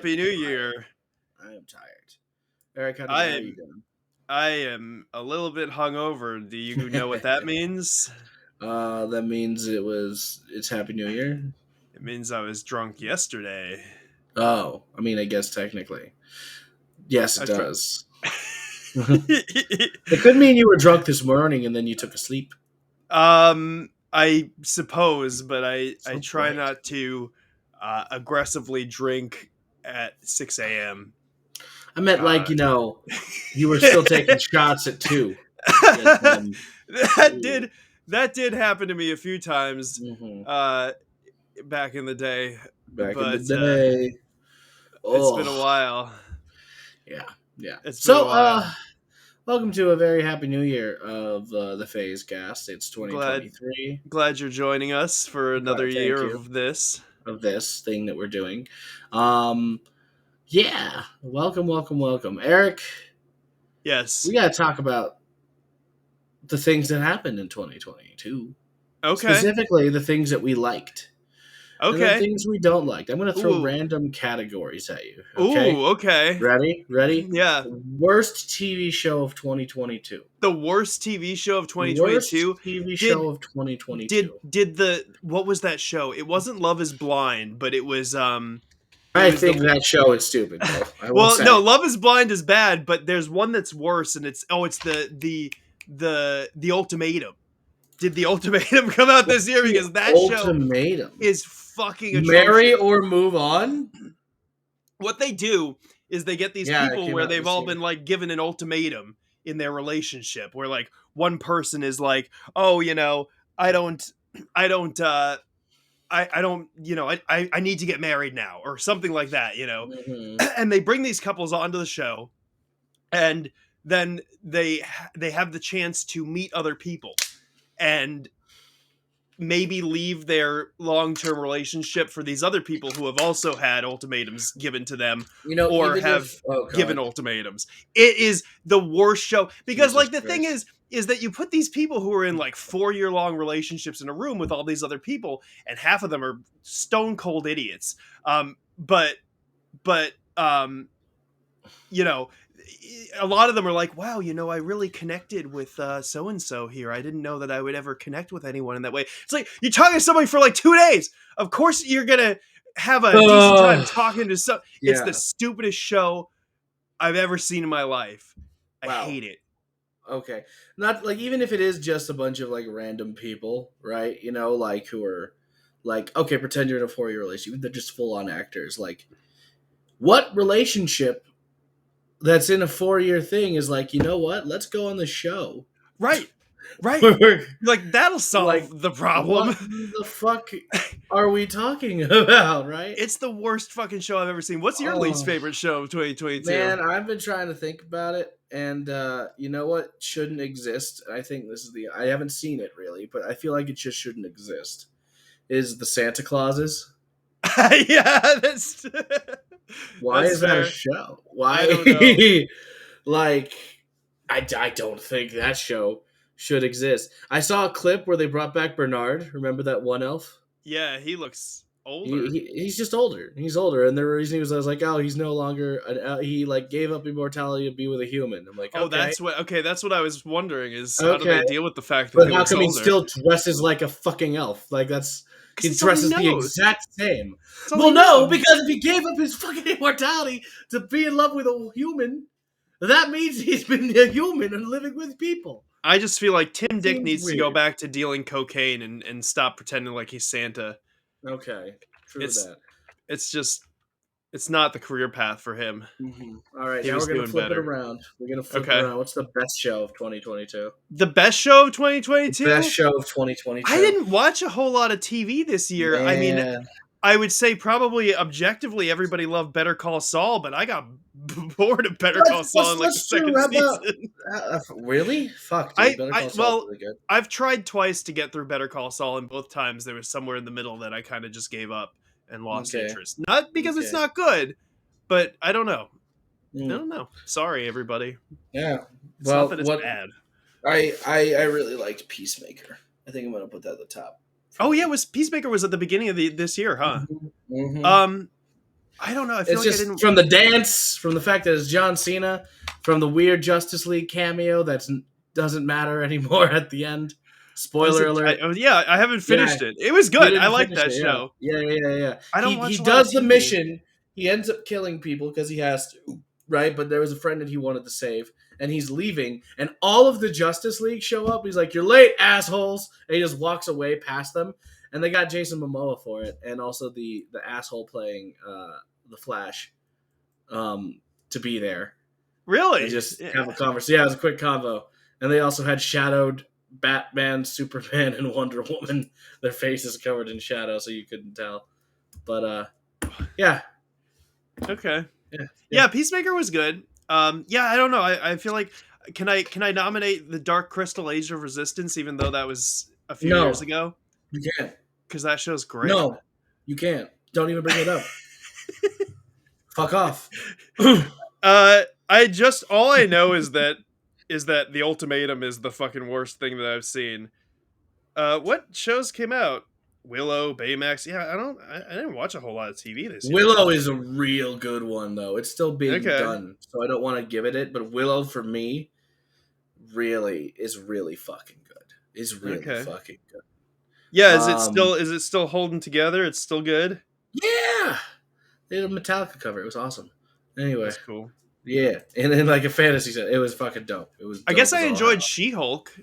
Happy New Year. I am tired. Eric, how are you I'm doing? I am a little bit hungover. Do you know what that means? That means it's Happy New Year. It means I was drunk yesterday. Oh, I guess technically. Yes, I it try. does. It could mean you were drunk this morning and then you took a sleep. I suppose, but I Some try point. not to aggressively drink at 6 a.m. I meant Uh, you were still taking shots at 2. And then, that did that did happen to me a few times mhm, uh, back in the day, back in the but day. it's been Oh, a while. yeah, yeah. It's been a So, while. welcome to a very happy new year of the PhazeCast. It's Glad 2023. glad you're joining us for another Thank year you. of this. Of this thing that we're doing. Um, yeah, welcome, Eric. Yes. We got to talk about the things that happened in 2022, Okay. specifically the things that we liked and the Okay. things we don't like. I'm going to throw Ooh. random categories at you. Okay, Ooh, okay. ready? Yeah. Worst TV show of 2022. The worst TV show of Worst 2022 TV show did of did 2022. did the what was that show? It wasn't Love is Blind, but it I was think the that show is stupid, though. I will well, no, say. Love is Blind is bad, but there's one that's worse and it's the Ultimatum. Did the Ultimatum come out this year? The Because that show ultimatum. is fucking Marry atrocious. or move on? What they do is they get these Yeah, it people came where out they've this all year. been like given an ultimatum in their relationship where like one person is like, oh, I don't I don't I don't, I need to get married now or something like that. Hmm. And they bring these couples onto the show and then they have the chance to meet other people and maybe leave their long-term relationship for these other people who have also had ultimatums given to them or Even have if given God, ultimatums. It is the worst show because Jesus like the thing Christ. is that you put these people who are in like 4-year long relationships in a room with all these other people and half of them are stone cold idiots. But you know a lot of them are like, wow, I really connected with so and so here. I didn't know that I would ever connect with anyone in that way. It's like you're talking to somebody for like 2 days. Of course you're gonna have a decent time Uh, talking to some. It's the yeah. stupidest show I've ever seen in my life. I Wow. hate it. Okay. Not like even if it is just a bunch of like random people, right? Like who are like okay, pretend you're in a 4-year relationship. They're just full on actors. Like, what relationship that's in a 4-year thing is like, you know what? Let's go on the show. Right, right. We're Like that'll like, solve the what problem. the fuck are we talking about, right? It's the worst fucking show I've ever seen. What's your least Oh. favorite show of 2022? Man, I've been trying to think about it, and you know what shouldn't exist? I think this is I haven't seen it really, but I feel like it just shouldn't exist. Is the Santa Clauses? Yeah, that's Why that's is that a fair. show? I don't know. Why? like, I don't think that show should exist. I saw a clip where they brought back Bernard. Remember that one elf? Yeah, he looks He, older. he he's just older. He's older, and the reason I was like, oh, he's no longer he like gave up immortality to be with a human. I'm like, Oh, okay, that's what I was wondering is how do okay, they deal with the fact that but he how looks come he older? still dresses like a fucking elf? Like Because he it's all he dresses the knows. exact same. It's all he Well, no, knows. because if he gave up his fucking immortality to be in love with a human, that means he's been a human and living with people. I just feel like It Tim Dick seems needs to go weird. back to dealing cocaine and stop pretending like he's Santa. Okay, true It's that. it's just it's not the career path for him. All right, He now was we're gonna doing flip it better. around. We're gonna flip it Okay. around. What's the best show of 2022? The best show of The best 2022? show of I 2022. didn't watch a whole lot of TV this year. I mean, Man, I would say probably objectively everybody loved Better Call Saul, but I got bored of Better Call Saul in like the let's do. second How about season. really? Fuck, dude. Better I Call Saul's well, really good. I've tried twice to get through Better Call Saul, and both times there was somewhere in the middle that I kind of just gave up and lost Okay, interest. Not because it's okay. not good, but I don't know. I Mm, don't know. Sorry, everybody. yeah. It's not Well, that it's what bad. I really liked Peacemaker. I think I'm gonna put that at the top. For Oh yeah, me. Peacemaker was at the beginning of this year, huh? Hmm. Um, I don't know. I feel It's like I just didn't. from the dance, from the fact that it's John Cena, from the weird Justice League cameo that doesn't matter anymore at the end. Is Spoiler it? alert. Yeah, I haven't Yeah, finished it. It was you good. I didn't like finish that it. Yeah, show. yeah. I don't He watch a lot of does the TV. mission. He ends up killing people because he has to, right? But there was a friend that he wanted to save, and he's leaving, and all of the Justice League show up. He's like, "You're late, assholes!" And he just walks away past them, and they got Jason Momoa for it, and also the asshole playing the Flash to be there. They Really? just Yeah. have a conversation. Yeah, it was a quick convo. And they also had shadowed Batman, Superman, and Wonder Woman. Their faces covered in shadow, so you couldn't tell. But yeah, Okay. yeah, yeah. Yeah, Peacemaker was good. Yeah, I don't know. I feel like can I nominate the Dark Crystal Age of Resistance, even though that was a few years No, ago? you can't. Because that show's great. No, you can't. Don't even bring it up. Fuck off. I just all I know is that the Ultimatum is the fucking worst thing that I've seen. What shows came out? Willow, Baymax. Yeah, I didn't watch a whole lot of TV this year. Willow is a real good one, though. It's still being Okay. done, so I don't want to give it. But Willow, for me, really is really fucking good. Is really Okay. fucking good. Yeah, Um, is it still holding together? It's still good? yeah, they had a Metallica cover. It was awesome. Anyway, That's cool. yeah, and then like a fantasy set, it was fucking dope. It was I guess dope I as all hell. enjoyed She-Hulk. I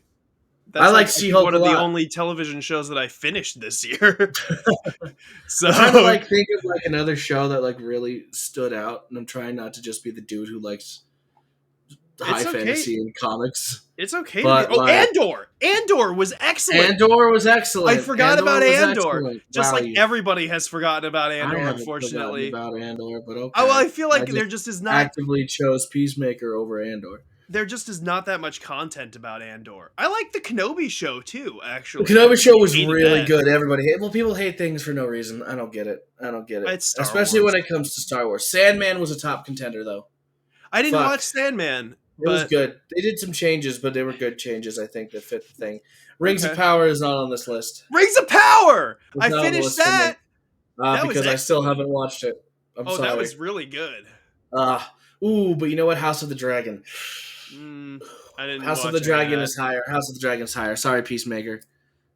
That's like like I think She-Hulk one a of the lot. only television shows that I finished this year. I'm trying to So like think of like another show that like really stood out, and I'm trying not to just be the dude who likes high it's okay. fantasy and comics. It's okay to be. But Oh, like Andor! Andor was excellent. Andor was I excellent. forgot Andor about was Andor. excellent. Just Wow, like you everybody has forgotten about I Andor, haven't forgotten unfortunately. about Andor, but Oh, well, okay. I feel I like just actively chose Peacemaker over Andor. there just is not that much content about Andor. I like the Kenobi show too, The actually. Kenobi show Everybody was hated really that. good. Everybody hate well, people hate things for no reason. I don't get it. I don't get it. It's Star Especially Wars. when it comes to Star Wars. Sandman was a top contender though. I didn't Fuck. watch Sandman, It was but good. They did some changes, but they were good changes, I think, that fit the thing. Rings of okay. Power is not on this list. Rings of Power. It's I not on the finished list for me. that. That was Because I still excellent. haven't watched it. I'm Oh, that sorry. was really good. Uh, but you know what? House of the Dragon. Mm, I didn't House of the watch any of Dragon that. is higher. House of the Dragon is higher. Sorry, Peacemaker.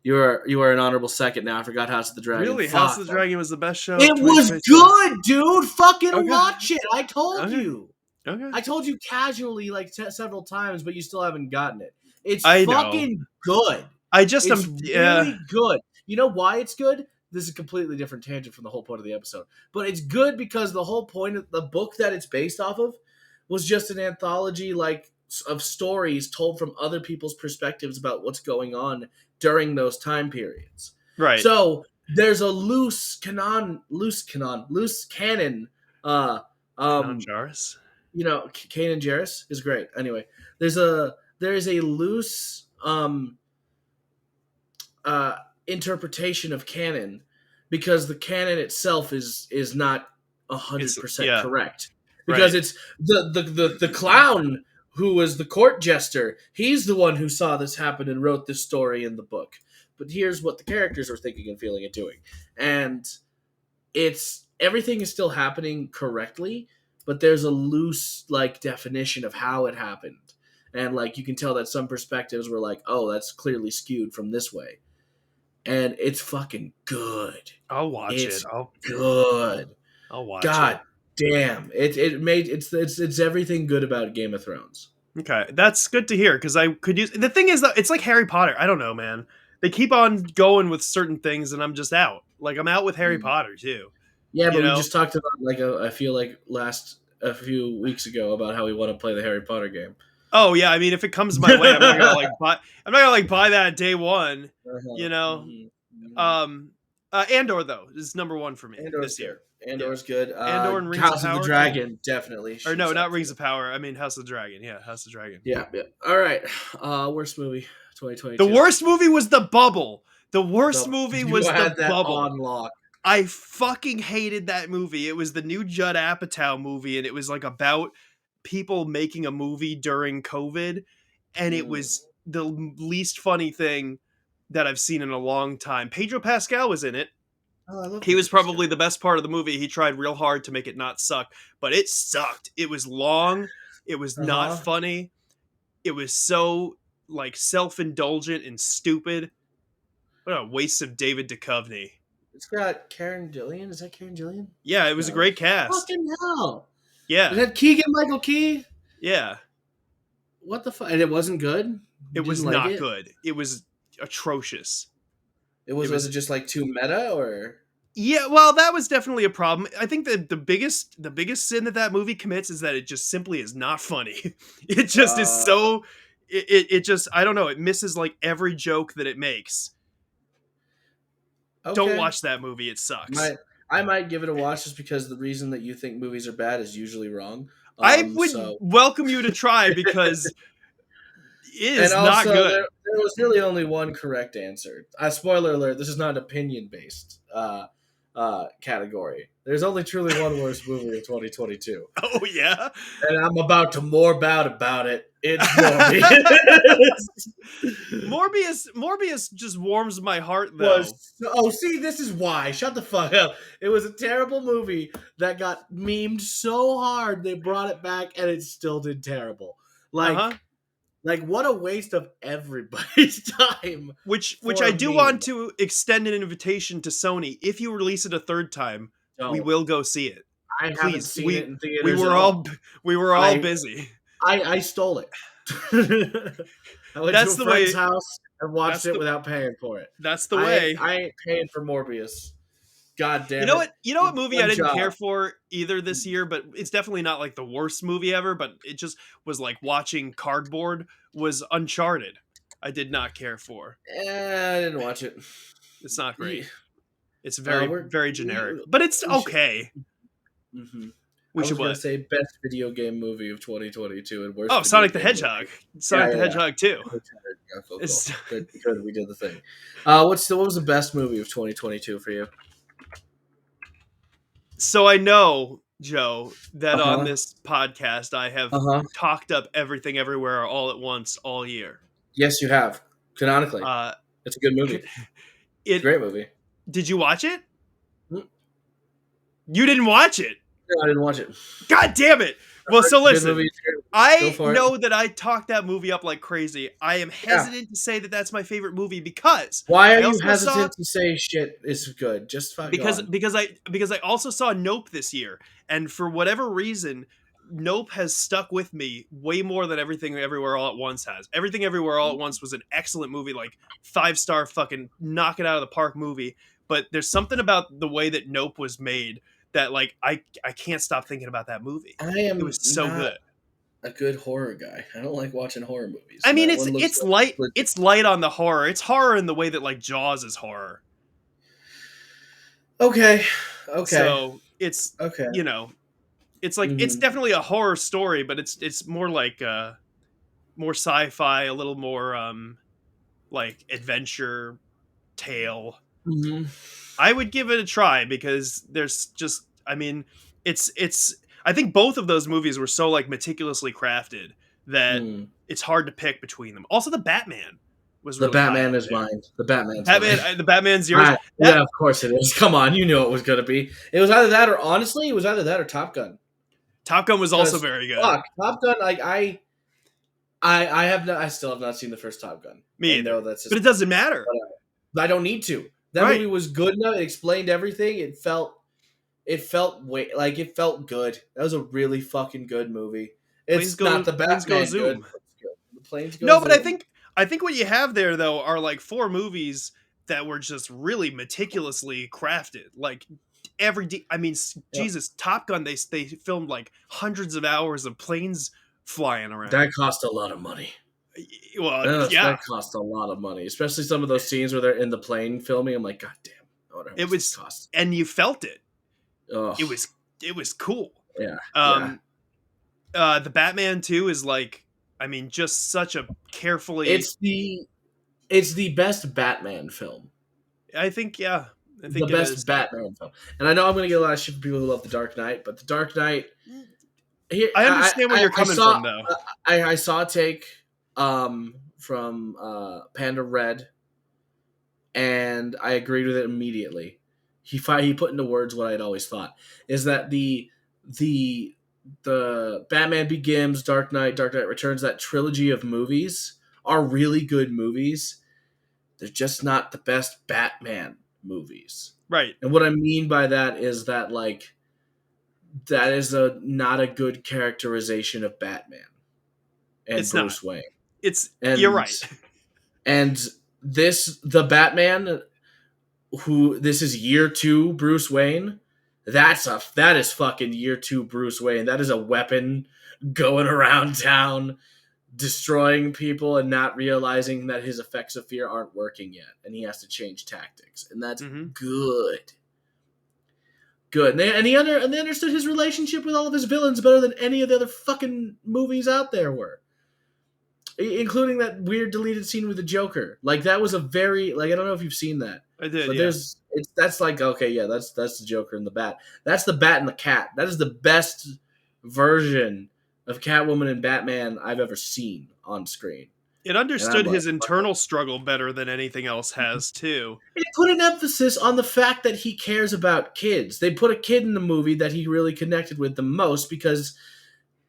You are an honorable second now. I forgot House of the Dragon. Really, House Fuck. of the Dragon was the best show of It was 2022. good, dude. Fucking Okay. watch it. I told Okay. you. Okay. I told you casually like several times, but you still haven't gotten it. It's I know. fucking good. I just It's am. Yeah. really good. You know why it's good? This is a completely different tangent from the whole point of the episode. But it's good because the whole point of the book that it's based off of was just an anthology like of stories told from other people's perspectives about what's going on during those time periods. Right. So there's a loose canon, uh Kanan um Jarrus. Kanan Jarrus is great. Anyway, there is a loose interpretation of canon because the canon itself is not It's 100% yeah. correct because Right. it's the clown who was the court jester. He's the one who saw this happen and wrote this story in the book. But here's what the characters are thinking and feeling and doing, and it's everything is still happening correctly, but there's a loose like definition of how it happened, and like you can tell that some perspectives were like, oh, that's clearly skewed from this way, and it's fucking good. I'll watch it. It's good. I'll watch God it. damn it's everything good about Game of Thrones. Okay, that's good to hear because I could use. The thing is though, it's like Harry Potter. I don't know, man. They keep on going with certain things, and I'm just out. Like I'm out with Harry Mm. Potter too. Yeah, You but we know. just talked about like I feel like last a few weeks ago about how we want to play the Harry Potter game. Oh yeah, I mean, if it comes my way, I'm not gonna like buy. I'm not gonna like buy that day one. Uh-huh. You know. Mhm. Andor though is number one for me Andor's this good. year. Yeah. Andor's good. Andor and Rings of House of the Power. Dragon definitely Or no, shoots not up Rings there. of Power. I mean House of the Dragon. Yeah, House of the Dragon. Yeah, yeah. All right. Worst movie The 2022. worst movie was The Bubble. The worst movie You was had The that Bubble. on lock. I fucking hated that movie. It was the new Judd Apatow movie, and it was like about people making a movie during COVID, and it was the least funny thing that I've seen in a long time. Pedro Pascal was in it. Oh, I love He was Christmas Carol. probably the best part of the movie. He tried real hard to make it not suck, but it sucked. It was long. It was Uh not huh. funny. It was so like self-indulgent and stupid. What a waste of David Duchovny. It's got Karen Gillian. Is that Karen Gillian? Yeah, it was a No. great cast. Fucking hell! It Yeah, had Keegan Michael Key. yeah. What the fuck? And it wasn't good. It You was didn't like not it. good. It was atrocious. It It was. Was was it just like too meta or? Yeah, well, that was definitely a problem. I think that the biggest sin that movie commits is that it just simply is not funny. It just is Uh, so it just I don't know, it misses like every joke that it makes. Don't okay. watch that movie, it sucks. Might I might give it a watch just because the reason that you think movies are bad is usually wrong. I would So welcome you to try because it and is not also good. there was really only one correct answer. Spoiler alert: this is not an opinion based category. There's only truly one worst movie of 2022, Oh yeah. and I'm about to morb out about it. It's Morbius. Morbius just warms my heart though. was oh see this is why shut the fuck up. It was a terrible movie that got memed so hard they brought it back and it still did terrible. Uh-huh. Like what a waste of everybody's time Which for I a do meme. want to extend an invitation to Sony. If you release it a third time, we Don't. will go see it. I haven't Please. seen it in We theaters at were all. all we were all I busy. I stole it. I went to That's a the friend's way house and watched that's it the without paying for it. that's the way. I ain't paying for Morbius. God You damn know it. what? You know what movie I One didn't job. care for either this year, but it's definitely not like the worst movie ever, but it just was like watching Cardboard was Uncharted. I did not care for. I didn't watch it. It's not great. Yeah. It's very We're very generic, but it's we should. okay. hmm We I should was gonna what? say best video game movie of 2022 and worst Oh, video Sonic the game movie. Hedgehog. Yeah, Sonic the yeah, yeah. Hedgehog too. Yeah, cool, cool. It's Good, good. We did the thing. What was the best movie of 2022 for you? So I know, Joe, that Uh on huh. this podcast I have Uh huh. talked up Everything Everywhere All at Once all year. Yes, you have. Canonically, Uh, it's a good movie. It's a it great movie. did you watch it? Mm, You didn't watch it. No, I didn't watch it. God damn it. Well, so Good movie. listen, It's a great movie. Go I for it. know that I talked that movie up like crazy. I am Yeah. hesitant to say that that's my favorite movie because Why are I you also saw hesitant to say shit is good? Just fuck go because on. because I also saw Nope this year, and for whatever reason, Nope has stuck with me way more than Everything Everywhere All at Once has. Everything Everywhere All at Once was an excellent movie, like 5-star fucking knock it out of the park movie. But there's something about the way that Nope was made that like I can't stop thinking about that movie. I It am was so not good. a good horror guy. I don't like watching horror movies. I And mean, that it's one looks it's like light legit. it's light on the horror. It's horror in the way that like Jaws is horror. Okay. Okay. So it's Okay. you know it's like it's hmm definitely a horror story, but it's more like more sci-fi, a little more like adventure tale. hmm I would give it a try because there's just I mean it's I think both of those movies were so like meticulously crafted that Mm. it's hard to pick between them. Also, the Batman was The really high Batman up is there. mine. The Batman's mine. The Batman's yours. That Yeah, of course it is. Come on, you knew it was gonna be. It was either that or honestly, it was either that or Top Gun. Top Gun was also Because very good. fuck, Top Gun. Like I still have not seen the first Top Gun. Me And either. no, that's But just. it doesn't matter. I don't need to. That Right. movie was good enough. It explained everything. It felt like it felt good. That was a really fucking good movie. It's not the Planes go Batman good. zoom. But it's good. The planes go No, but I zoom. think what you have there though are like 4 movies that were just really meticulously crafted. Like I mean, Yep. Jesus, Top Gun they filmed like hundreds of hours of planes flying around. That cost a lot of money. Well, yeah, That cost a lot of money, especially some of those scenes where they're in the plane filming. I'm like, God damn, I wonder how it much this was, cost. and you felt it. Ugh. It was cool. Yeah, yeah. The Batman too is like, I mean, just such a carefully. It's the best Batman film. I think yeah, I The think it best is. Batman film. And I know I'm going to get a lot of shit from people who love The Dark Knight, but The Dark Knight. Here, I understand where you're coming from though. I saw a take from Panda Red, and I agreed with it immediately. he put into words what I'd always thought is that the the Batman Begins, Dark Knight Returns, that trilogy of movies are really good movies. They're just not the best Batman movies. Right. And what I mean by that is that like that is a not a good characterization of Batman and It's not. Bruce Wayne. You're And right. and the Batman who this is year 2 Bruce Wayne. That is fucking year 2 Bruce Wayne. That is a weapon going around town destroying people and not realizing that his effects of fear aren't working yet and he has to change tactics. And that's good. Good. And they understood his relationship with all of his villains better than any of the other fucking movies out there were. Including that weird deleted scene with the Joker. Like that was a very like I don't know if you've seen that. I did. But Yeah. that's like okay, yeah, that's the Joker and the Bat. That's the Bat and the Cat. That is the best version of Catwoman and Batman I've ever seen on screen. It understood his internal struggle better than anything else has too. It put an emphasis on the fact that he cares about kids. They put a kid in the movie that he really connected with the most because,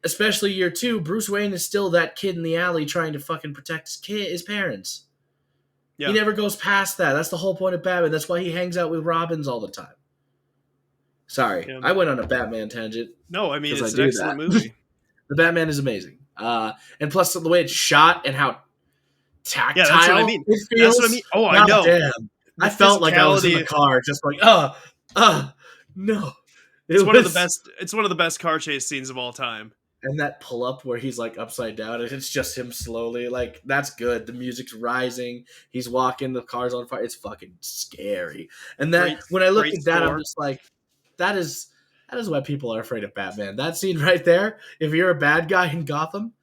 especially year 2, Bruce Wayne is still that kid in the alley trying to fucking protect his parents. Yeah. He never goes past that. That's the whole point of Batman. That's why he hangs out with Robins all the time. Sorry, I went on a Batman tangent. No, I mean, it's an excellent movie. The Batman is amazing. And plus the way it's shot and how tactile that's what I mean. it feels. That's what I mean. Oh, I know. Damn. I felt like I was in the car just like, no. It's one of the best car chase scenes of all time. And that pull up where he's like upside down and it's just him slowly, like that's good. The music's rising, he's walking, the car's on fire. It's fucking scary. And that when I look at that, I'm just like, that is why people are afraid of Batman. That scene right there, if you're a bad guy in Gotham,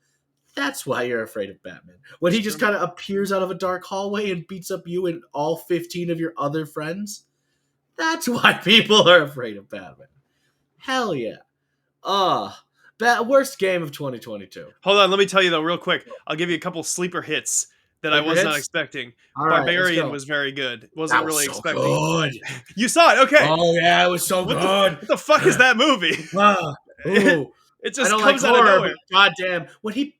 that's why you're afraid of Batman. When he just kind of appears out of a dark hallway and beats up you and all 15 of your other friends, that's why people are afraid of Batman. Hell yeah. Worst game of 2022. Hold on, let me tell you though, real quick. I'll give you a couple sleeper hits that I was not expecting. Barbarian was very good. Wasn't really expecting. Good. You saw it, okay? Oh yeah, it was so good. What the fuck is that movie? It just comes out of nowhere. Goddamn, when he,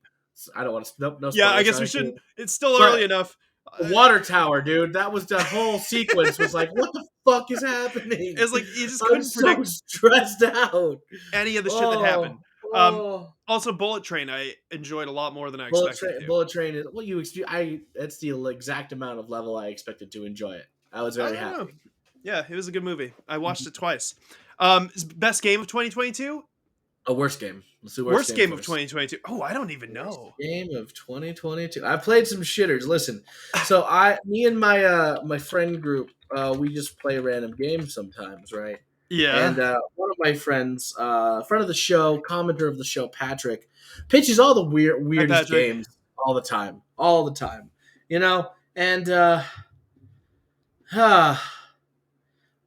I don't want to. No. Yeah, I guess we shouldn't. It's still early enough. The water tower, dude. That was the whole sequence. Was like, what the fuck is happening? It's like you just couldn't predict. So stressed out. Any of the shit that happened. Also, Bullet Train, I enjoyed a lot more than I expected. Bullet Train is that's the exact amount of level I expected to enjoy it. I was very happy. Yeah, it was a good movie. I watched it twice. Best game of 2022? A worst game. Let's do worst game of 2022. Oh, I don't even know. Game of 2022. I played some shitters. Listen, so me and my friend group, we just play random games sometimes, right? Yeah. And one of my friends, friend of the show, commenter of the show, Patrick, pitches all the weirdest games all the time. You know? And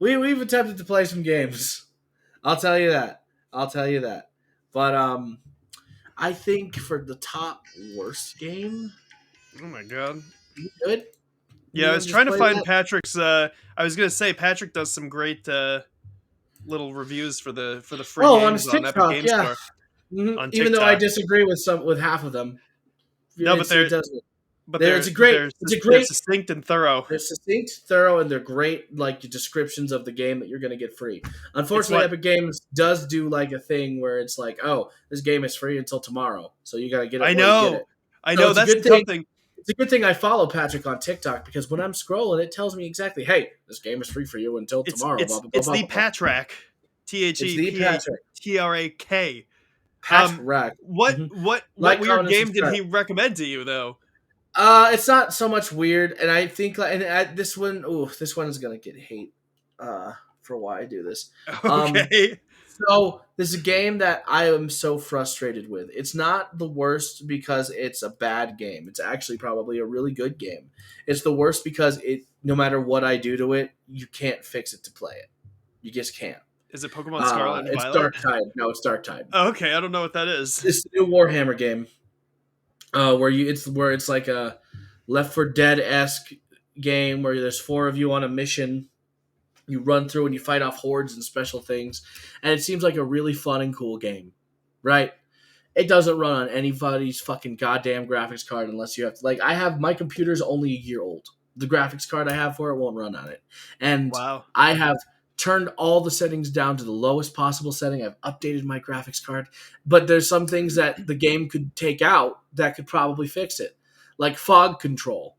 we've attempted to play some games. I'll tell you that. But I think for the top worst game. Oh my god. You good? Yeah, I was trying to find Patrick's. I was gonna say Patrick does some great little reviews for the free games on Epic Games Store. Mm-hmm. On even though I disagree with half of them. No, but they're succinct and thorough. They're succinct, thorough, and they're great like descriptions of the game that you're going to get free. Unfortunately, Epic Games does do like a thing where it's like, oh, this game is free until tomorrow, so you got to get it. I know that's something. It's a good thing I follow Patrick on TikTok because when I'm scrolling, it tells me exactly, hey, this game is free for you until tomorrow. It's the Patrak. THEPATRAK. Patrak. What weird game did he recommend to you though? It's not so much weird, and I think this one is gonna get hate for why I do this. Okay. So there's a game that I am so frustrated with. It's not the worst because it's a bad game. It's actually probably a really good game. It's the worst because no matter what I do to it, you can't fix it to play it. You just can't. Is it Pokemon Scarlet and Violet? It's Darktide. No, it's Darktide. Oh, okay, I don't know what that is. It's the new Warhammer game. Where it's like a Left 4 Dead-esque game where there's 4 of you on a mission, You run through and you fight off hordes and special things, and it seems like a really fun and cool game, right? It doesn't run on anybody's fucking goddamn graphics card unless you have to. Like, I have my computer's only a year old. The graphics card I have for it won't run on it, and Wow. I have turned all the settings down to the lowest possible setting. I've updated my graphics card, but there's some things that the game could take out that could probably fix it, like fog control.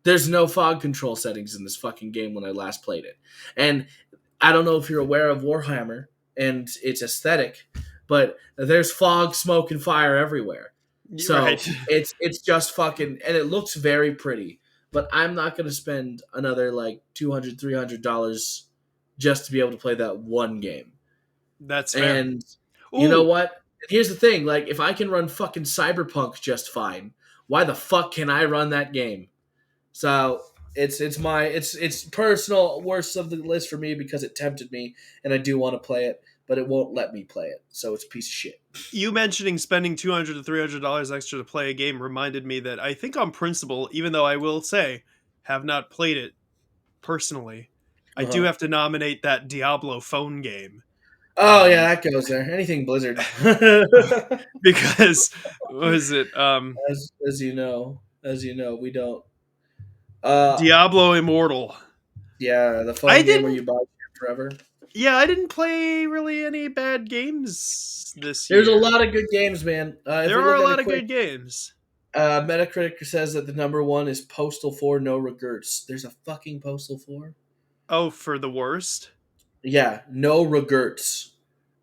There's no fog control settings in this fucking game when I last played it. And I don't know if you're aware of Warhammer and its aesthetic, but there's fog, smoke, and fire everywhere. So Right. it's just fucking, and it looks very pretty. But I'm not going to spend another like $200, $300 just to be able to play that one game. That's fair. And you know Ooh, what? Here's the thing: like, if I can run fucking Cyberpunk just fine, why the fuck can I run that game? So it's personal worst of the list for me because it tempted me and I do want to play it, but it won't let me play it. So it's a piece of shit. you mentioning spending $200 to $300 extra to play a game reminded me that I think on principle, even though I will say have not played it personally, I do Uh-huh. have to nominate that Diablo phone game. Oh yeah, that goes there. Anything Blizzard, Because was it as you know, we don't. Uh, Diablo Immortal? yeah, the I phone game where didn't. you buy shit forever. Yeah, I didn't play really any bad games this There's a year. lot of good games, man. If There we are look a at lot it of quick, good games. Metacritic says that the number one is Postal 4 No Regrets. There's a fucking Postal 4? Oh, for the worst. Yeah, no regrets.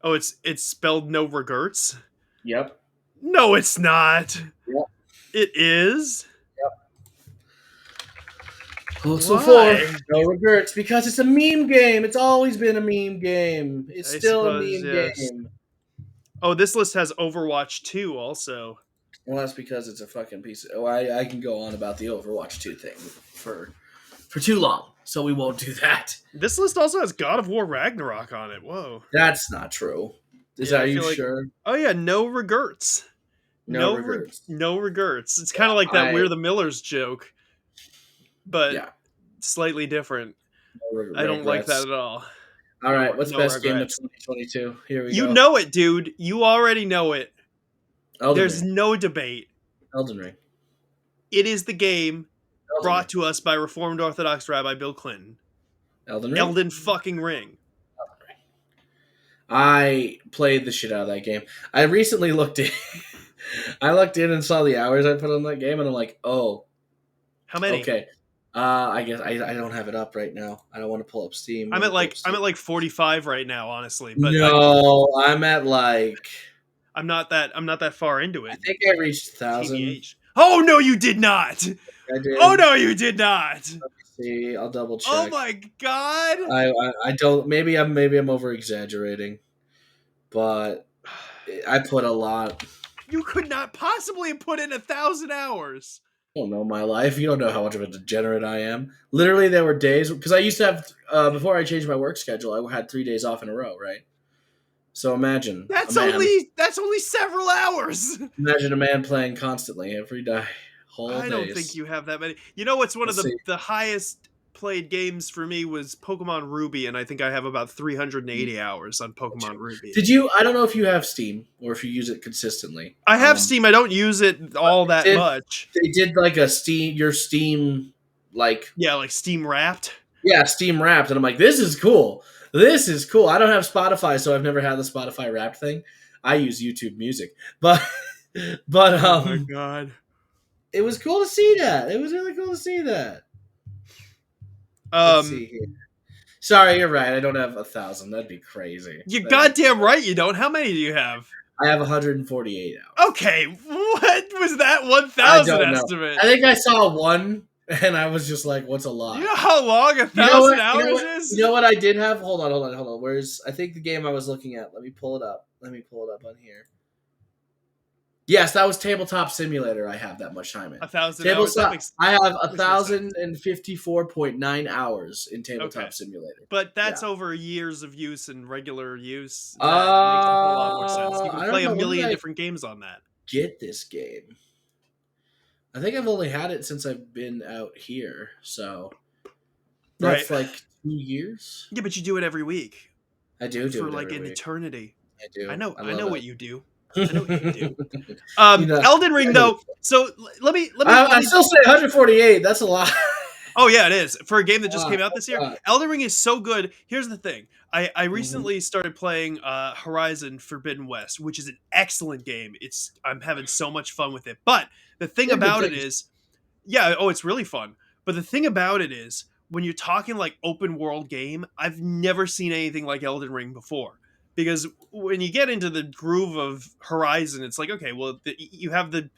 Oh, it's spelled no regrets. Yep. No, it's not. Yep. It is. Postal 4, Why? no regrets, because it's a meme game. It's always been a meme game. It's I still a suppose meme yes. game. Oh, this list has Overwatch 2 also. Well, that's because it's a fucking piece of. Oh, I can go on about the Overwatch 2 thing for too long, so we won't do that. This list also has God of War Ragnarok on it. Whoa. That's not true. Yeah, Are I you feel like. sure? Oh yeah, no regrets. No regrets. No regrets. It's kind of like that I We're the Millers joke, but yeah. slightly different. No I don't like that regrets. at all. All right, what's No best game of regrets. 2022? Here we You go. know it, dude. You already know it. Elden There's Ring. no debate. Elden Ring. It is the game Elden Ring. brought to us by Reformed Orthodox Rabbi Bill Clinton. Elden Ring. Elden fucking Ring. I played the shit out of that game. I recently looked in. I looked in and saw the hours I put on that game, and I'm like, oh, How many? okay. I guess I don't have it up right now. I don't want to pull up Steam. I'm Let at me pull up like Steam. 45 right now, honestly. But No, I'm at like. I'm not that far into I it. think I reached 1,000. TBH. Oh no, you did not. I did. Oh no, you did not. Let me see. I'll double check. Oh my god. I don't. Maybe I'm over exaggerating, but I put a lot. You could not possibly have put in 1,000 hours. I don't know my life. You don't know how much of a degenerate I am. Literally, there were days because I used to have before I changed my work schedule. I had 3 days off in a row, right? So imagine That's a man. only several hours. Imagine a man playing constantly every day, whole I days. don't think you have that many. You know what's one Let's of see. the highest played games for me was Pokemon Ruby, and I think I have about 380 hours on Pokemon Ruby. Did you? I don't know if you have Steam or if you use it consistently. I have Steam. I don't use it all that much. They did like a Steam like Yeah, like Steam Wrapped. yeah, Steam Wrapped, and I'm like, this is cool. This is cool. I don't have Spotify, so I've never had the Spotify Wrapped thing. I use YouTube Music, but Oh my god. it was cool to see that. It was really cool to see that. Let's see here. Sorry, you're right. I don't have 1,000. That'd be crazy. You goddamn right you don't. How many do you have? I have 148 hours. Okay, what was that I 1,000 don't know. estimate? I think I saw one, and I was just like, "What's a lot?" You know how long You know 1,000 what? hours is? You know what I did have? Hold on. Where's I think the game I was looking at? Let me pull it up. Let me pull it up on here. Yes, that was Tabletop Simulator. I have that much time in 1,000 hours. That Tabletop. makes, I have makes more sense. 1,054.9 hours in Tabletop Okay. Simulator. But that's Yeah. over years of use and regular use. That makes a whole lot more sense. You I can don't play know. a When did million I different games on that. get this game? I think I've only had it since I've been out here. So right? That's like 2 years. Yeah, but you do it every week I do for it like every an week. eternity. I do. I I love know it. what you do. I know what you do. You know, Elden Ring though. So let I me. still say 148. That's a lot. Oh yeah, it is for a game that just Wow, came out oh this year. God. Elden Ring is so good. Here's the thing: I Mhm, recently started playing Horizon Forbidden West, which is an excellent game. I'm having so much fun with it. But the thing yeah, good about it things. is, yeah, oh, it's really fun. But the thing about it is, when you're talking like open world game, I've never seen anything like Elden Ring before. Because when you get into the groove of Horizon, it's like, okay, well, you have the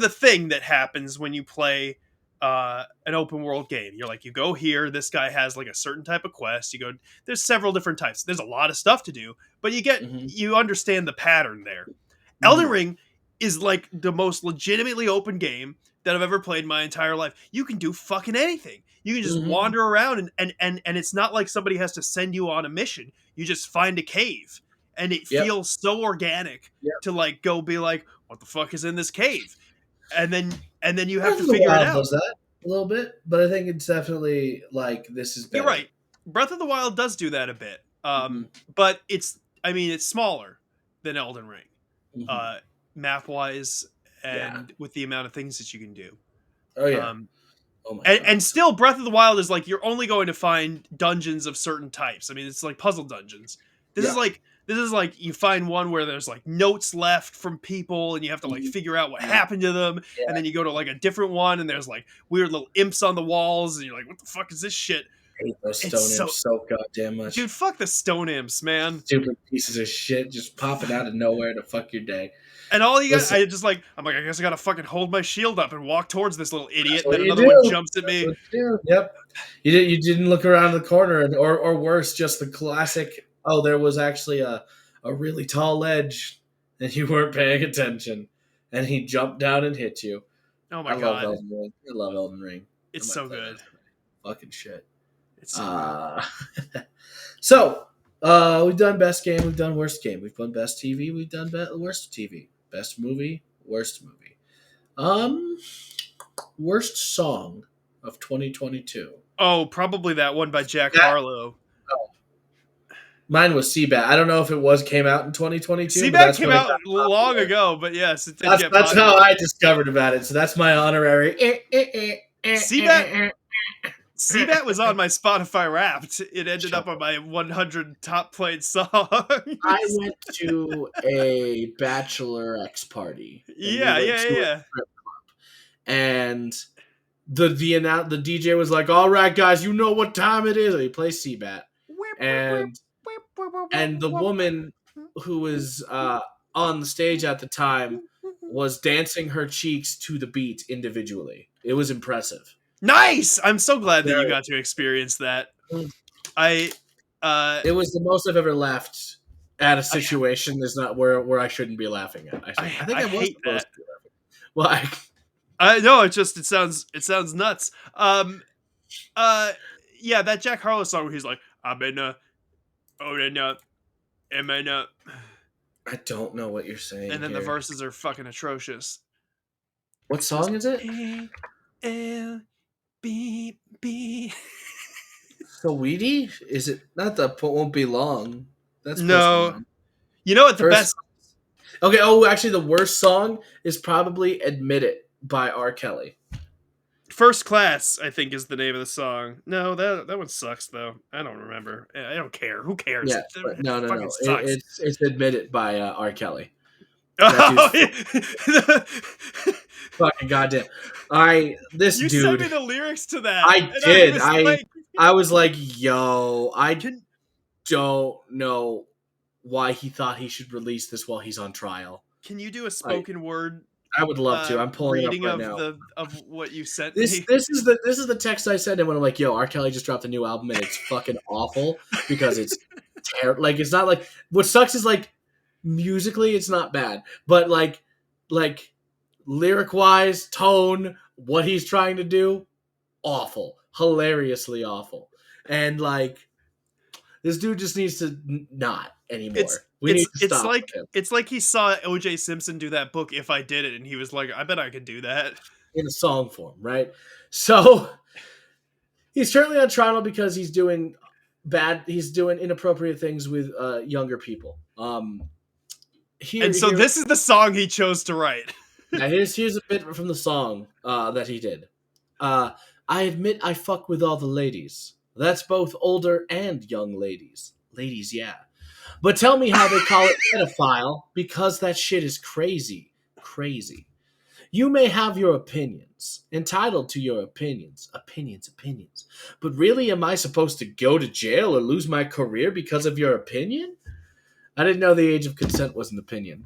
thing that happens when you play an open world game. You're like, you go here. This guy has like a certain type of quest. You go. There's several different types. There's a lot of stuff to do, but Hmm. you understand the pattern there. Elden Hmm. Ring is like the most legitimately open game that I've ever played in my entire life. You can do fucking anything. You can just Hmm. wander around and it's not like somebody has to send you on a mission. You just find a cave and it Yep. feels so organic Yep. to like go be like, what the fuck is in this cave? And then you have Breath to of the figure it Wild out. does that a little bit, but I think it's definitely like this is You're better. right. Breath of the Wild does do that a bit. Hmm. But it's smaller than Elden Ring. Hmm. Uh map wise Yeah. and with the amount of things that you can do. Oh yeah. Um Oh my God. and still Breath of the Wild is like you're only going to find dungeons of certain types. I mean, it's like puzzle dungeons. This is Yeah. like this is like you find one where there's like notes left from people and you have to like Hmm. figure out what Yeah. happened to them, and Yeah. then you go to like a different one and there's like weird little imps on the walls and you're like, what the fuck is this shit? I hate those It's stone so imps so goddamn much. dude, fuck the stone imps, man. Stupid pieces of shit just popping out of nowhere to fuck your day. And all you got, Listen, I'm like, I guess I gotta fucking hold my shield up and walk towards this little that's idiot, and what then you another one do. jumps at That's me. what you do. Yep. You didn't look around the corner, or worse, just the classic. Oh, there was actually a really tall ledge, and you weren't paying attention, and he jumped down and hit you. Oh my I love god, Elden Ring. I love Elden Ring. I it's might so play good. that tonight. Fucking shit. It's so good. Uh, so we've done best game, we've done worst game, we've done best TV, we've done worst TV, best movie, worst movie. Um, Worst song of 2022. Oh, probably that one by Jack That Harlow. Mine was Seabat. I don't know if it came out in 2022, but Seabat that's came when it out got long popular. ago, but yes, it did get That's how popular. I discovered about it. So that's my honorary. Seabat Seabat was on my Spotify Wrapped. It ended Shut up on up. my 100 top played I songs. went to a bachelor X party, and we Yeah, went yeah, to a yeah. strip, and the DJ was like, "All right, guys, you know what time it is." And he plays Seabat, and the woman who was on the stage at the time was dancing her cheeks to the beat individually. It was impressive. Nice. I'm so glad that you Very. got to experience that. I uh It was the most I've ever laughed at a I situation. Is not where I shouldn't be laughing at. I think I I was hate that. supposed to be laughing. Why? I no, it sounds nuts. Uh yeah, that Jack Harlow song where he's like, I've been oh am I don't know what you're saying and then the here. verses are fucking atrocious. What It goes song is it? A L B. Sweetie? Is it not the Won't Be Long? That's Post No. Malone. You know what the First, best okay. Oh, actually, the worst song is probably "Admit It" by R. Kelly. First Class, I think, is the name of the song. No, that one sucks though. I don't remember. I don't care. Who cares? Yeah, but It no, no, fucking no. sucks. It's "Admit It" by R. Kelly. That Oh, dude's fucking goddamn. This you sent me dude. the lyrics to that, I and I did. was like, I was like, yo, I "Can don't know why he thought he should release this while he's on trial. can you do a I spoken word I would love to. I'm pulling it up reading right now. of what you sent This me?" this is the text I sent him when I'm like, yo, R. Kelly just dropped a new album and it's fucking awful because it's like it's not like what sucks is like musically it's not bad, but like lyric wise, tone, what he's trying to do, awful, hilariously awful, and like this dude just needs to not It's anymore. We need to stop with him it's like he saw O.J. Simpson do that book If I Did It, and he was like, "I bet I could do that." in a song form, right? So He's currently on trial because he's doing bad. He's doing inappropriate things with younger people. And so Here, this is the song he chose to write. yeah, here's a bit from the song that he did. I admit I fuck with all the ladies. That's both older and young ladies. Ladies, yeah. But tell me how they call it pedophile because that shit is crazy. Crazy. You may have your opinions, entitled to your opinions. Opinions. But really, am I supposed to go to jail or lose my career because of your opinion? I didn't know the age of consent was an opinion.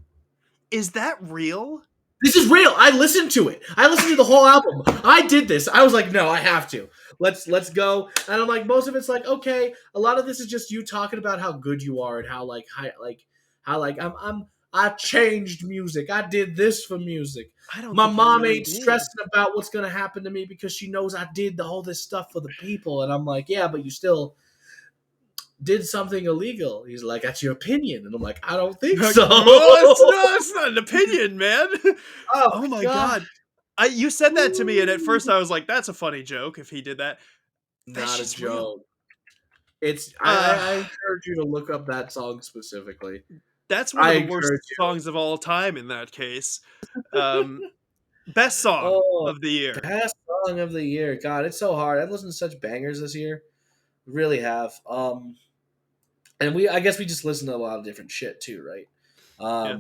Is that real? This is real. I listened to it. I listened to the whole album. I did this. I was like, no, I have to. Let's go. And I'm like, most of it's like, okay. A lot of this is just you talking about how good you are and how I changed music. I did this for music. I don't My think you mom really ain't did. stressing about what's gonna happen to me because she knows I did all this stuff for the people. And I'm like, yeah, but you still did something illegal. He's like, that's your opinion. And I'm like, I don't think so. Well, it's not an opinion, man. Oh, Oh my God. god. You said that to me, and at first I was like, that's a funny joke if he did that. That Not a shit's real. joke. It's Uh, I encourage you to look up that song specifically. that's one I of the worst encourage you. songs of all time in that case. Best song Oh, of the year. best song of the year. God, it's so hard. I've listened to such bangers this year. Really have. And I guess we just listen to a lot of different shit too, right? Yeah.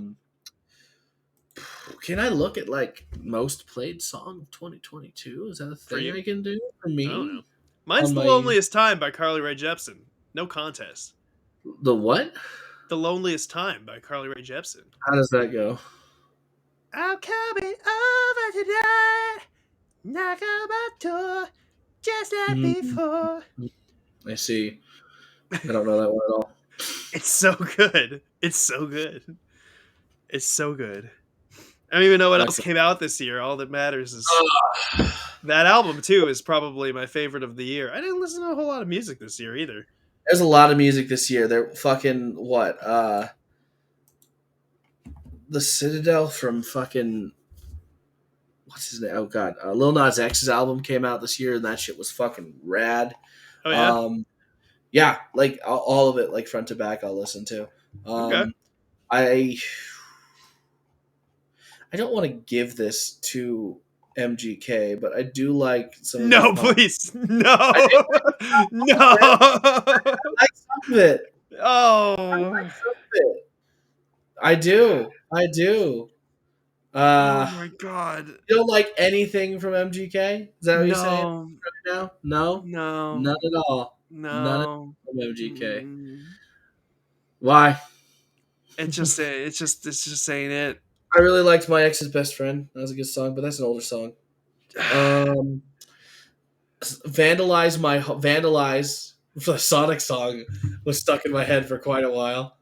Can I look at like most played song of 2022? Is that a For thing you? I can do for I don't know. me Mine's on The my Loneliest Time by Carly Rae Jepsen. No contest. the what? The Loneliest Time by Carly Rae Jepsen. How does that go? I'm coming over tonight. Knock on my door. Just like Mm, before. I see. I don't know that one at all. It's so good. It's so good. It's so good. I don't even know what else Okay. came out this year. All that matters is that album too is probably my favorite of the year. I didn't listen to a whole lot of music this year either. There's a lot of music this year. They're fucking what? The Citadel from fucking what's his name? Oh god, Lil Nas X's album came out this year, and that shit was fucking rad. Oh yeah. Um, yeah, like all of it, like front to back, I'll listen to. Okay. I I don't want to give this to MGK, but I do like some of No, his please. No. I do No. like some of it. I like Oh. some of it. I do. I do. Oh Uh, my god. you don't like anything from MGK? Is that what you're saying No. right now? No, No. none at all. None No. from MGK. Mm. Why? It's just saying it. I really liked My Ex's Best Friend. That was a good song, but that's an older song. Vandalize the Sonic song was stuck in my head for quite a while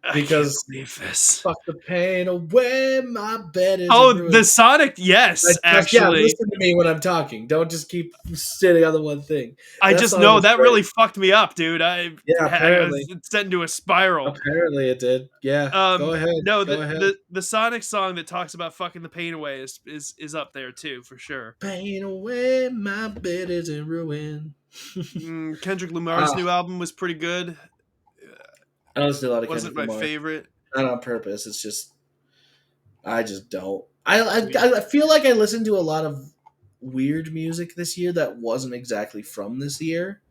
I can't because believe this. fuck the pain away, my bed is Oh, ruined. the Sonic, yes, Yeah, actually. listen to me when I'm talking. Don't just keep sitting on the one thing. I That just song know was that great. really fucked me up, dude. Yeah, I was apparently. set into a spiral. Apparently it did. Yeah, go ahead. No, Go ahead. the Sonic song that talks about fucking the pain away is up there too, for sure. Pain away, my bed is in ruin. Kendrick Lamar's Ah, new album was pretty good. I listen to a lot of Wasn't Kendrick my Lamar. favorite. Not on purpose. It's just I just don't. I Yeah. I feel like I listened to a lot of weird music this year that wasn't exactly from this year,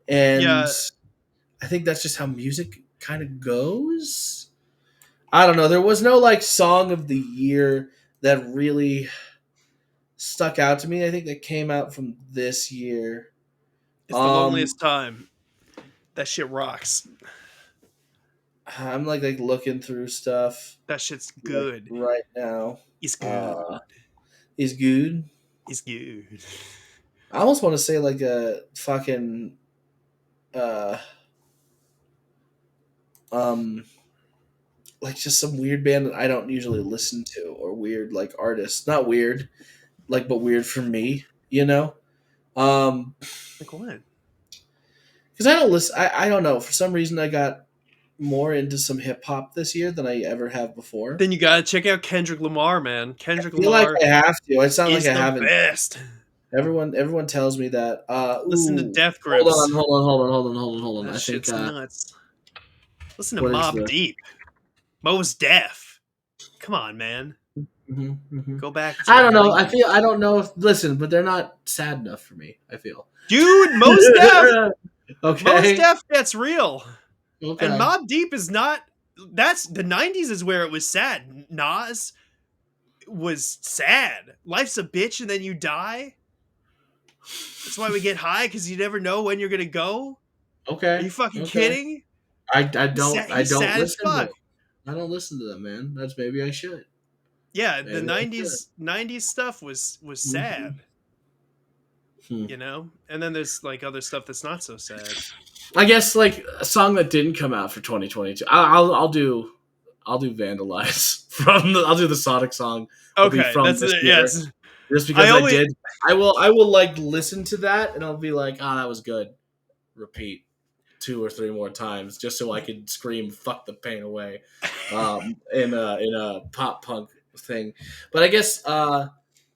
and Yeah, I think that's just how music kind of goes. I don't know. There was no like song of the year that really stuck out to me. I think that came out from this year. it's the Um, loneliest time. That shit rocks. I'm like looking through stuff That shit's like good. right now. It's good. Is good. It's good. I almost want to say like a fucking uh um like just some weird band that I don't usually listen to or weird like artists. Not weird, like but weird for me, you know? Um Like what? because I don't listen I don't know. For some reason I got more into some hip hop this year than I ever have before. Then you gotta check out Kendrick Lamar, man. Kendrick I feel like Lamar I have to. It's not like is I the haven't. best. Everyone tells me that. Listen to Ooh, Death hold on, Grips. hold on. That I think shit's nuts. Listen to what is Mob the? Deep. Mos Def. Come on, man. Mm-hmm. Go back to I the don't know. '90s. I don't know if listen, but they're not sad enough for me. I feel. Dude, Mos Okay. Def gets real. And Okay. Mob Deep is not. That's the '90s is where it was sad. Nas was sad. Life's a bitch and then you die. That's why we get high, because you never know when you're gonna go. Are Okay. you fucking Okay. kidding? I He's don't sad as listen to fuck. them. I don't listen to them, man. That's maybe I should. Yeah, the Maybe I should. '90s stuff was Hmm. sad, you know. And then there's like other stuff that's not so sad. I guess like a song that didn't come out for 2022. I'll do Vandalize from I'll do the Sonic song. Will be Okay, from that's this it. year Yes, just I because I only. did. I will like listen to that and I'll be like, ah, that was good. Repeat 2 or 3 more times just so I could scream "fuck the pain away" in a pop punk thing. But I guess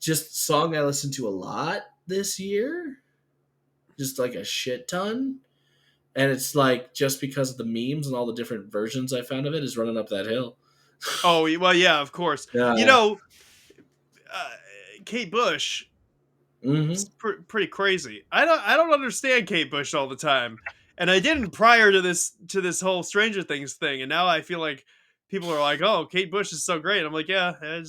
just song I listened to a lot this year, just like a shit ton. And it's like just because of the memes and all the different versions I found of it is running up that hill. Oh well, yeah, of course. You Yeah. know, uh, Kate Bush. Mm-hmm. It's pretty crazy. I don't understand Kate Bush all the time, and I didn't prior to this whole Stranger Things thing, and now I feel like people are like, "Oh, Kate Bush is so great." I'm like, "Yeah, I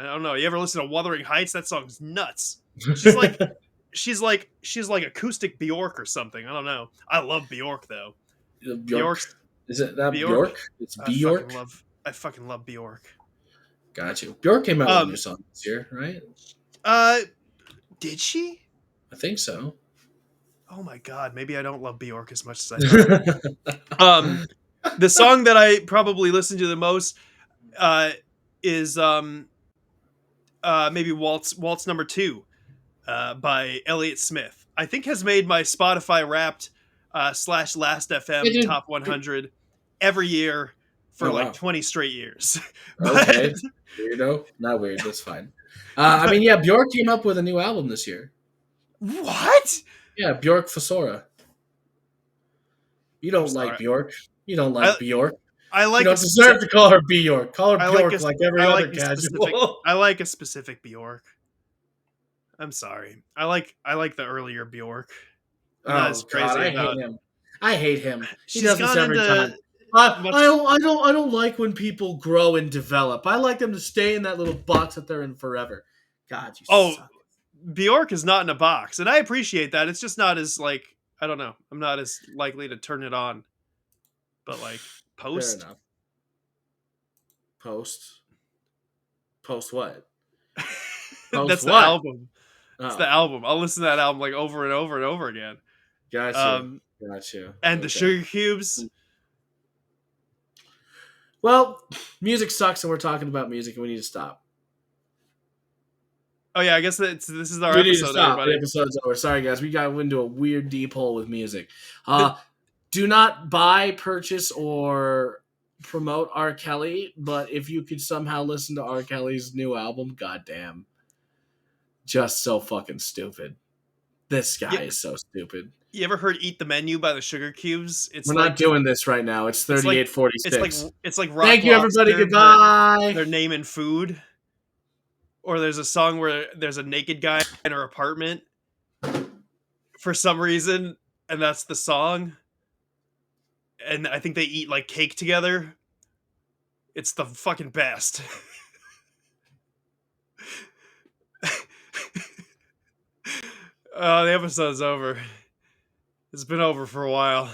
don't know. You ever listen to Wuthering Heights? That song's nuts." She's like she's like acoustic Bjork or something. I don't know. I love Bjork though. Bjork. Bjork's Is it not Bjork. Bjork? It's Bjork. I fucking love Bjork. Got you. Bjork came out with a new Um. song this year, right? Uh. Did she? I think so. Oh my god. Maybe I don't love Bjork as much as I thought. Um. The song that I probably listen to the most uh, is maybe Waltz number 2 by Elliott Smith. I think has made my Spotify Wrapped slash Last Hey, FM dude. top 100 every year for Oh like wow. 20 straight years. But Okay. Weirdo. Not weird. That's fine. I mean, yeah, Bjork came up with a new album this year. what? Yeah, Bjork Fosora. You I'm don't like sorry. Bjork. You don't I like Bjork. I You like a don't deserve specific to call her Bjork. Call her I like Bjork like every other casual. I like a specific Bjork. I'm sorry. I like the earlier Bjork. I'm not as Oh God, crazy I hate about. him. I hate him. He She's does this gone every into time. much. I don't like when people grow and develop. I like them to stay in that little box that they're in forever. God, you Oh, suck. Bjork is not in a box, and I appreciate that. It's just not as like I don't know. I'm not as likely to turn it on, but like Fair Post. enough. Post. Post what? Post That's the what? album. It's the Oh, album. I'll listen to that album like over and over and over again. got you. Um, Got you. and the Okay. Sugar Cubes. Well, music sucks, and we're talking about music, and we need to stop. Oh yeah, I guess this is our We need to episode, stop. The everybody. episode's over. Sorry, guys. We got into a weird deep hole with music. The, Do not buy, purchase, or promote R. Kelly, but if you could somehow listen to R. Kelly's new album, goddamn. Just so fucking stupid. This you, guy is so stupid. you ever heard "Eat the Menu" by the Sugar Cubes? We're not doing this right now. It's it's like 38:46. it's like Rock Thank you, everybody. Lobster, but Goodbye. they're naming food. Or there's a song where there's a naked guy in her apartment for some reason, and that's the song. And I think they eat like cake together. It's the fucking best. The episode's over. It's been over for a while.